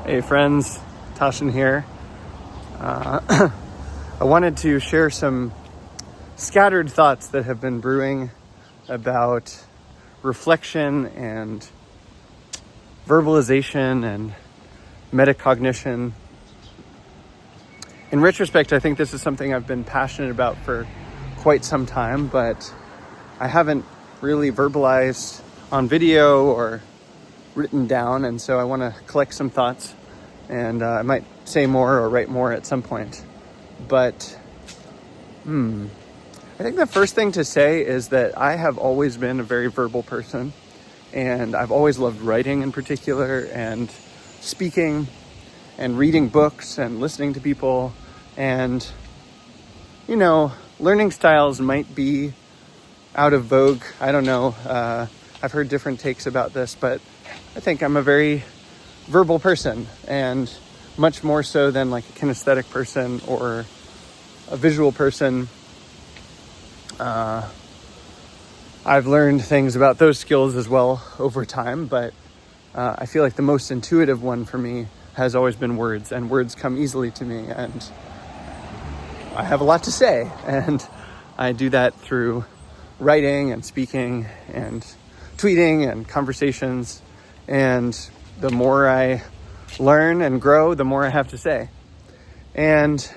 Hey friends, Tashin here. I wanted to share some scattered thoughts that have been brewing about reflection and verbalization and meta-cognition. In retrospect, I think this is something I've been passionate about for quite some time, but I haven't really verbalized on video or written down, and so I want to collect some thoughts, and I might say more or write more at some point. But I think the first thing to say is that I have always been a very verbal person, and I've always loved writing in particular, and speaking and reading books and listening to people. And learning styles might be out of vogue. I don't know. I've heard different takes about this, but I think I'm a very verbal person, and much more so than like a kinesthetic person or a visual person. I've learned things about those skills as well over time, but I feel like the most intuitive one for me has always been words, and words come easily to me, and I have a lot to say, and I do that through writing and speaking and tweeting and conversations. And the more I learn and grow, the more I have to say. And,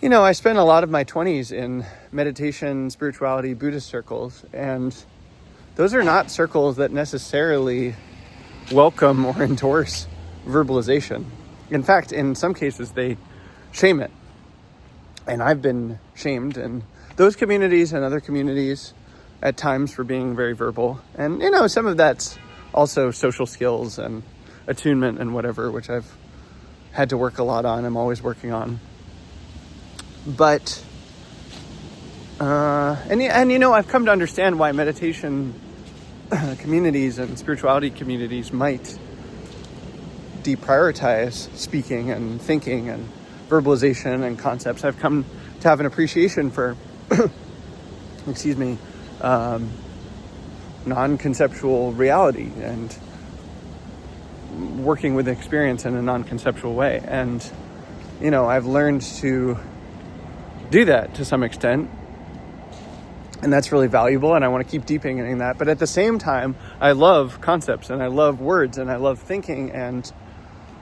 I spent a lot of my 20s in meditation, spirituality, Buddhist circles. And those are not circles that necessarily welcome or endorse verbalization. In fact, in some cases, they shame it. And I've been shamed in those communities and other communities at times for being very verbal. And, some of that's also social skills and attunement and whatever, which I've had to work a lot on. I'm always working on. But, I've come to understand why meditation communities and spirituality communities might deprioritize speaking and thinking and verbalization and concepts. I've come to have an appreciation for, non-conceptual reality and working with experience in a non-conceptual way. And, I've learned to do that to some extent, and that's really valuable, and I want to keep deepening that. But at the same time, I love concepts, and I love words, and I love thinking, and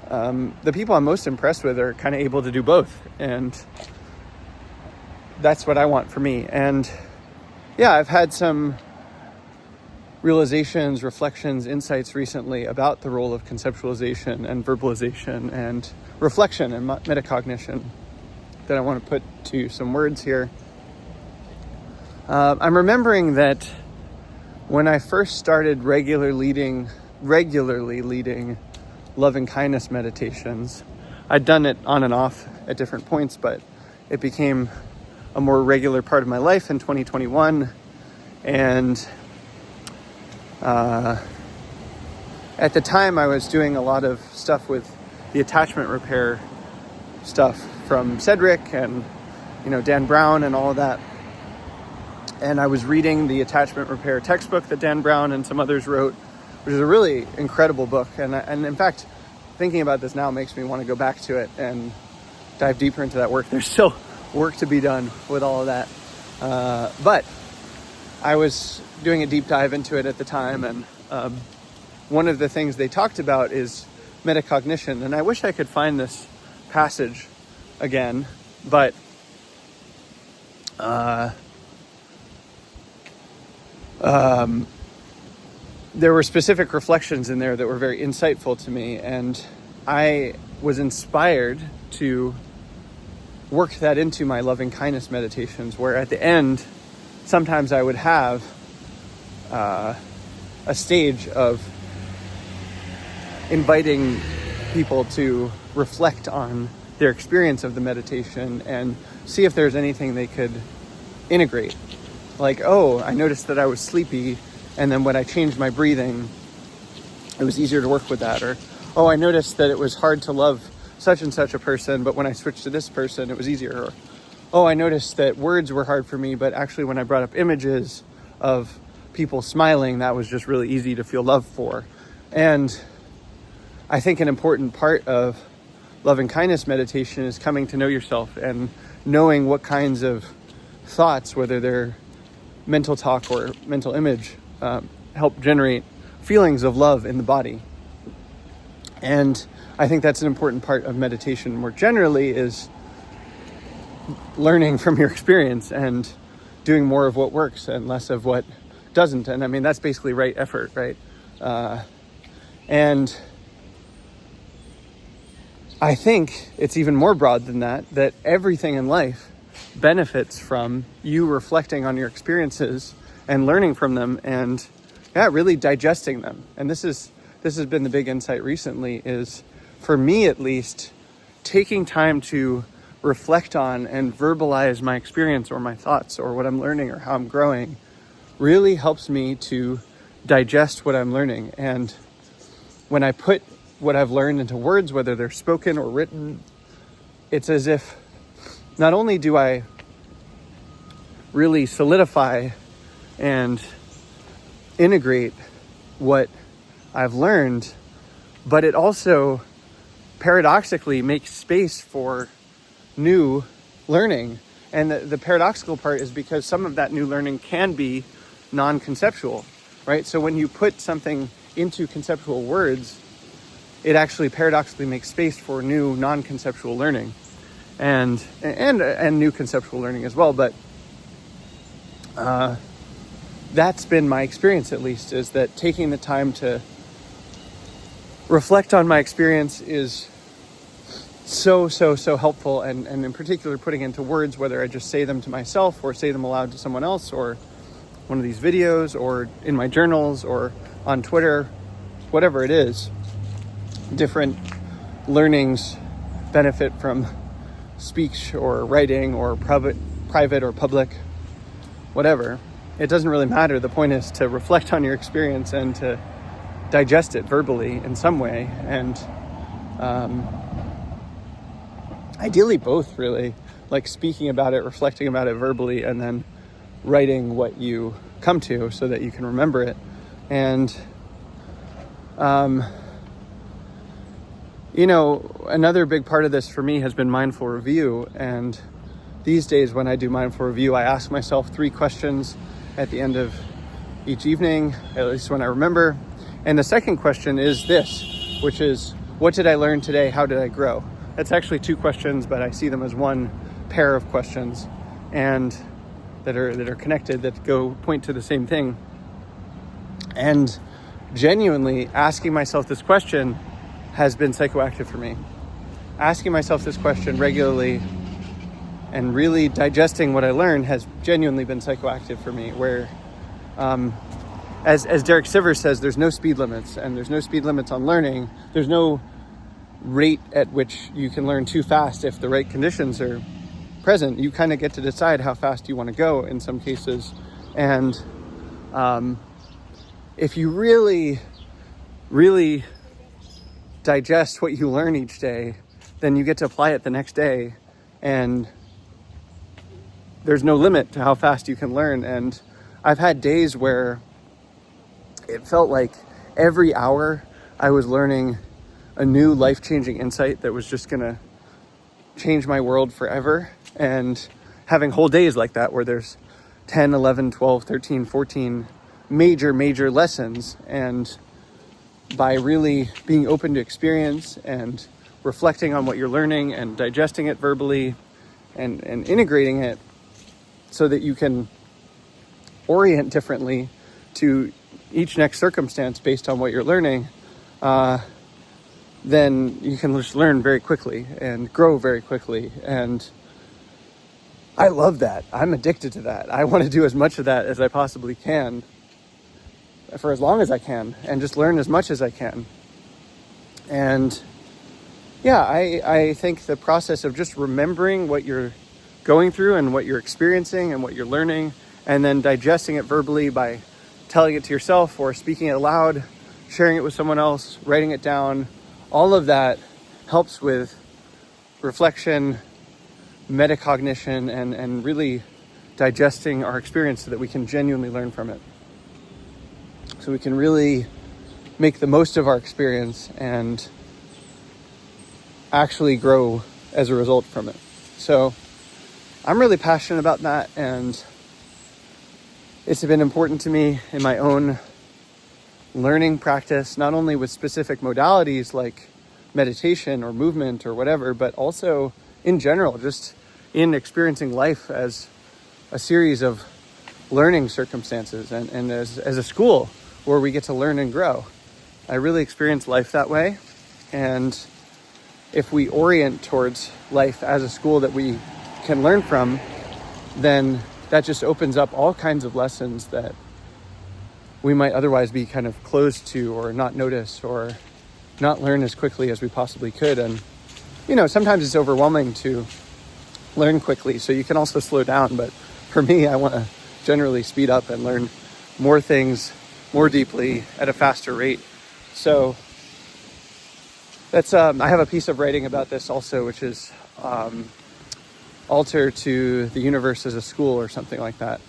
the people I'm most impressed with are kind of able to do both, and that's what I want for me. And yeah, I've had some realizations, reflections, insights recently about the role of conceptualization and verbalization and reflection and metacognition that I want to put to some words here. I'm remembering that when I first started regularly leading loving kindness meditations, I'd done it on and off at different points, but it became a more regular part of my life in 2021. And at the time, I was doing a lot of stuff with the attachment repair stuff from Cedric and, Dan Brown and all of that. And I was reading the attachment repair textbook that Dan Brown and some others wrote, which is a really incredible book. And in fact, thinking about this now makes me want to go back to it and dive deeper into that work. There's still work to be done with all of that. But I was doing a deep dive into it at the time, and one of the things they talked about is metacognition. And I wish I could find this passage again, but there were specific reflections in there that were very insightful to me, and I was inspired to work that into my loving kindness meditations, where at the end, sometimes I would have a stage of inviting people to reflect on their experience of the meditation and see if there's anything they could integrate. Like, oh, I noticed that I was sleepy, and then when I changed my breathing, it was easier to work with that. Or, oh, I noticed that it was hard to love such and such a person, but when I switched to this person, it was easier. Or, oh, I noticed that words were hard for me, but actually when I brought up images of people smiling, that was just really easy to feel love for. And I think an important part of loving kindness meditation is coming to know yourself and knowing what kinds of thoughts, whether they're mental talk or mental image, help generate feelings of love in the body. And I think that's an important part of meditation more generally, is learning from your experience and doing more of what works and less of what doesn't. And I mean, that's basically right effort, right? And I think it's even more broad than that, that everything in life benefits from you reflecting on your experiences and learning from them and really digesting them. And this has been the big insight recently, is for me at least, taking time to reflect on and verbalize my experience or my thoughts or what I'm learning or how I'm growing really helps me to digest what I'm learning. And when I put what I've learned into words, whether they're spoken or written, it's as if not only do I really solidify and integrate what I've learned, but it also paradoxically makes space for new learning. And the paradoxical part is because some of that new learning can be non-conceptual, right? So when you put something into conceptual words, it actually paradoxically makes space for new non-conceptual learning and new conceptual learning as well. But that's been my experience, at least, is that taking the time to reflect on my experience is so helpful, and in particular putting into words, whether I just say them to myself or say them aloud to someone else, or one of these videos, or in my journals, or on Twitter, whatever it is. Different learnings benefit from speech or writing or private or public, whatever. It doesn't really matter. The point is to reflect on your experience and to digest it verbally in some way, and ideally both, really, like speaking about it, reflecting about it verbally, and then writing what you come to so that you can remember it. And another big part of this for me has been mindful review. And these days when I do mindful review, I ask myself 3 questions at the end of each evening, at least when I remember. And the second question is this, which is, what did I learn today? How did I grow? That's actually 2 questions, but I see them as one pair of questions, and that are connected, that point to the same thing. And genuinely asking myself this question has been psychoactive for me. Asking myself this question regularly and really digesting what I learned has genuinely been psychoactive for me, where as Derek Sivers says, there's no speed limits, and there's no speed limits on learning. There's no rate at which you can learn too fast if the right conditions are present. You kind of get to decide how fast you want to go in some cases. And if you really digest what you learn each day, then you get to apply it the next day, and there's no limit to how fast you can learn. And I've had days where it felt like every hour I was learning a new life-changing insight that was just gonna change my world forever. And having whole days like that where there's 10, 11, 12, 13, 14 major lessons. And by really being open to experience and reflecting on what you're learning and digesting it verbally and integrating it so that you can orient differently to each next circumstance based on what you're learning, then you can just learn very quickly and grow very quickly. And I love that. I'm addicted to that. I want to do as much of that as I possibly can for as long as I can, and just learn as much as I can. And yeah, I think the process of just remembering what you're going through and what you're experiencing and what you're learning, and then digesting it verbally by telling it to yourself or speaking it aloud, sharing it with someone else, writing it down, all of that helps with reflection, meta-cognition, and really digesting our experience so that we can genuinely learn from it. So we can really make the most of our experience and actually grow as a result from it. So I'm really passionate about that, and it's been important to me in my own learning practice, not only with specific modalities like meditation or movement or whatever, but also in general, just in experiencing life as a series of learning circumstances and as a school where we get to learn and grow. I really experience life that way. And if we orient towards life as a school that we can learn from, then that just opens up all kinds of lessons that we might otherwise be kind of closed to or not notice or not learn as quickly as we possibly could. And, sometimes it's overwhelming to learn quickly, so you can also slow down. But for me, I want to generally speed up and learn more things more deeply at a faster rate. So that's, I have a piece of writing about this also, which is alter to the universe as a school or something like that.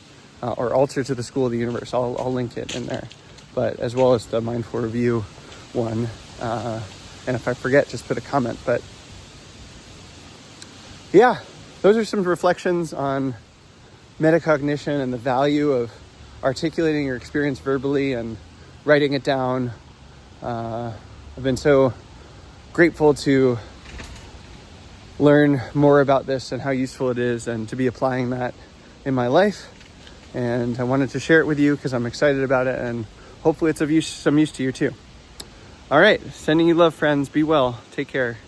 Or alter to the school of the universe. I'll link it in there, but as well as the mindful review one. And if I forget, just put a comment. But yeah, those are some reflections on meta-cognition and the value of articulating your experience verbally and writing it down. I've been so grateful to learn more about this and how useful it is, and to be applying that in my life. And I wanted to share it with you because I'm excited about it, and hopefully it's of some use to you too. All right, sending you love, friends. Be well. Take care.